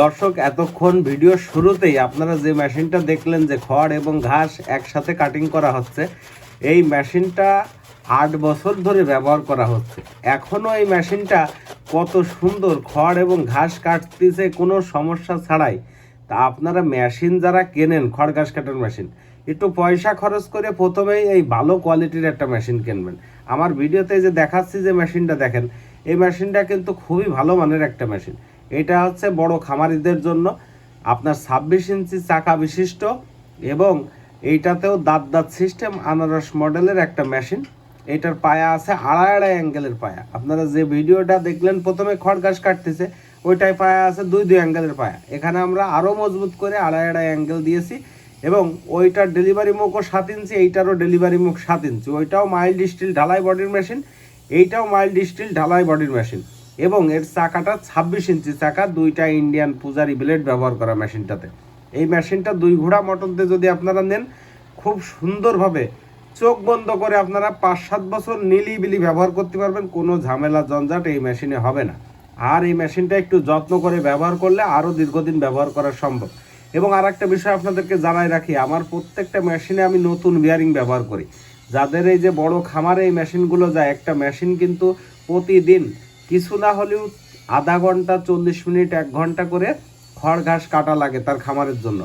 দর্শক, এতক্ষণ ভিডিও শুরুতেই আপনারা যে মেশিনটা দেখলেন যে খড় এবং ঘাস একসাথে কাটিং করা হচ্ছে, এই মেশিনটা 8 বছর ধরে ব্যবহার করা হচ্ছে। এখনও এই মেশিনটা কত সুন্দর খড় এবং ঘাস কাটতেছে কোনো সমস্যা ছাড়াই। তা আপনারা মেশিন যারা কেনেন, খড় ঘাস কাটার মেশিন, একটু পয়সা খরচ করে প্রথমেই এই ভালো কোয়ালিটির একটা মেশিন কিনবেন। আমার ভিডিওতে যে দেখাচ্ছি যে মেশিনটা দেখেন, এই মেশিনটা কিন্তু খুবই ভালো মানের একটা মেশিন। এটা হচ্ছে বড় খামারিদের জন্য, আপনার 26 ইঞ্চি চাকা বিশিষ্ট এবং এইটাতেও দাঁত সিস্টেম আনারস মডেলের একটা মেশিন। এটার পায়া আছে আড়াই অ্যাঙ্গেলের পায়া। আপনারা যে ভিডিওটা দেখলেন প্রথমে খড় ঘাস কাটতেছে, ওইটাই পায়া আছে দুই অ্যাঙ্গেলের পায়া। এখানে আমরা আরও মজবুত করে আড়াই অ্যাঙ্গেল দিয়েছি এবং ওইটার ডেলিভারি মুখও 7 ইঞ্চি, এইটারও ডেলিভারি মুখ 7 ইঞ্চি। ওইটাও মাইল্ড স্টিল ঢালাই বডির মেশিন, এইটাও মাইল্ড স্টিল ঢালাই বডির মেশিন এবং এর চাকাটা 26 ইঞ্চি চাকা, দুইটা ইন্ডিয়ান পূজারি ব্লেড ব্যবহার করা মেশিনটাতে। এই মেশিনটা 2 ঘোড়া মোটর দিয়ে যদি আপনারা নেন, খুব সুন্দরভাবে চোখ বন্ধ করে আপনারা 5-7 বছর নিলিবিলি ব্যবহার করতে পারবেন। কোনো ঝামেলা জঞ্জাট এই মেশিনে হবে না। আর এই মেশিনটা একটু যত্ন করে ব্যবহার করলে আরও দীর্ঘদিন ব্যবহার করা সম্ভব। এবং আর একটা বিষয় আপনাদেরকে জানাই রাখি, আমার প্রত্যেকটা মেশিনে আমি নতুন বিয়ারিং ব্যবহার করি। যাদের এই যে বড় খামারে এই মেশিনগুলো যায়, একটা মেশিন কিন্তু প্রতিদিন কিছু না হলেও আধা ঘন্টা, 40 মিনিট, 1 ঘন্টা করে খড় ঘাস কাটা লাগে তার খামারের জন্য।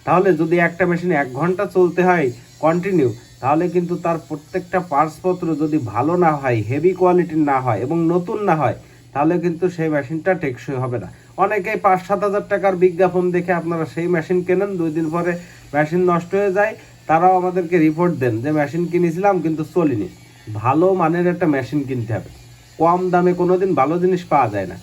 তাহলে যদি একটা মেশিন 1 ঘন্টা চলতে হয় কন্টিনিউ, তাহলে কিন্তু তার প্রত্যেকটা পার্টসপত্র যদি ভালো না হয়, হেভি কোয়ালিটির না হয় এবং নতুন না হয়, তাহলে কিন্তু সেই মেশিনটা টেকসই হবে না। অনেকেই 5-7 হাজার টাকার বিজ্ঞাপন দেখে আপনারা সেই মেশিন কেনেন, 2 দিন পরে মেশিন নষ্ট হয়ে যায়। তারাও আমাদেরকে রিপোর্ট দেন যে মেশিন কিনেছিলাম কিন্তু চলিনি। ভালো মানের একটা মেশিন কিনতে হবে, কম দামে কোনো দিন ভালো জিনিস পাওয়া যায় না।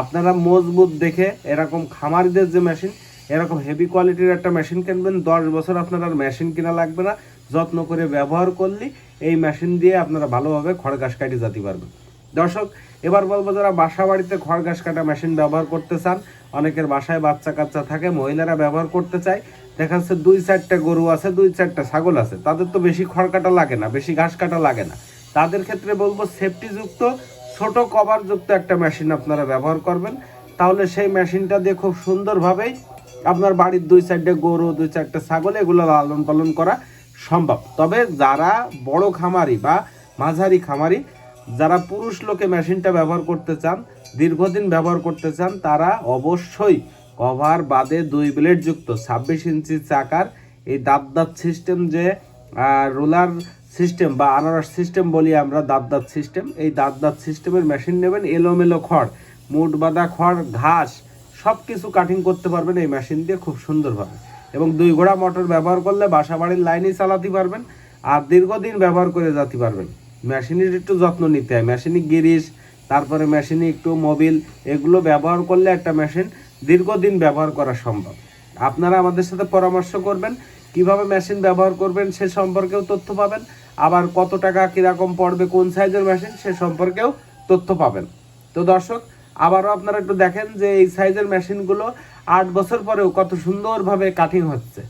আপনারা মজবুত দেখে এরকম খামারিদের যে মেশিন, এরকম হেভি কোয়ালিটির একটা মেশিন কিনবেন। 10 বছর আপনার আর মেশিন কিনা লাগবে না। যত্ন করে ব্যবহার করলে এই মেশিন দিয়ে আপনারা ভালোভাবে খড় ঘাস কাটি যেতে পারবেন। দর্শক, এবার বলবো যারা বাসা বাড়িতে খড় ঘাস কাটা মেশিন ব্যবহার করতে চান, অনেকের বাসায় বাচ্চা কাচ্চা থাকে, মহিলারা ব্যবহার করতে চায়, দেখা যাচ্ছে 2-4টা গরু আছে, 2-4টা ছাগল আছে, তাদের তো বেশি খড় কাটা লাগে না, বেশি ঘাস কাটা লাগে না। তাদের ক্ষেত্রে বলবো সেফটিযুক্ত ছোট কভারযুক্ত একটা মেশিন আপনারা ব্যবহার করবেন। তাহলে সেই মেশিনটা দিয়ে খুব সুন্দরভাবেই আপনার বাড়ির 2-4টে গরু, 2-4টে ছাগল এগুলো লালন পালন করা সম্ভব। তবে যারা বড় খামারি বা মাঝারি খামারি, যারা পুরুষ লোকে মেশিনটা ব্যবহার করতে চান, দীর্ঘদিন ব্যবহার করতে চান, তারা অবশ্যই কভার বাদে 2 ব্লেড যুক্ত 26 ইঞ্চি চাকার এই দাঁত সিস্টেম, যে রোলার সিস্টেম বা আনারস সিস্টেম বলি আমরা, দাঁত সিস্টেম, এই দাঁত সিস্টেমের মেশিন নেবেন। এলোমেলো খড়, মুঠ বাঁধা খড়, ঘাস সব কিছু কাটিং করতে পারবেন এই মেশিন দিয়ে খুব সুন্দরভাবে। এবং 2 ঘোড়া মোটর ব্যবহার করলে বাসা বাড়ির লাইনেই চালাতে পারবেন আর দীর্ঘদিন ব্যবহার করে যেতে পারবেন। মেশিনের একটু যত্ন নিতে হয়, মেশিনে গিরিশ, তারপরে মেশিনে একটু মোবিল, এগুলো ব্যবহার করলে একটা মেশিন দীর্ঘদিন ব্যবহার করা সম্ভব। আপনারা আমাদের সাথে পরামর্শ করবেন, কিভাবে মেশিন ব্যবহার করবেন সে সম্পর্কেও তথ্য পাবেন। আবার কত টাকা কীরকম পড়বে, কোন সাইজের মেশিন সে সম্পর্কেও তথ্য পাবেন। তো দর্শক, আবারও আপনারা একটু দেখেন যে এই সাইজের মেশিনগুলো 8 বছর পরেও কত সুন্দরভাবে কাটিং হচ্ছে।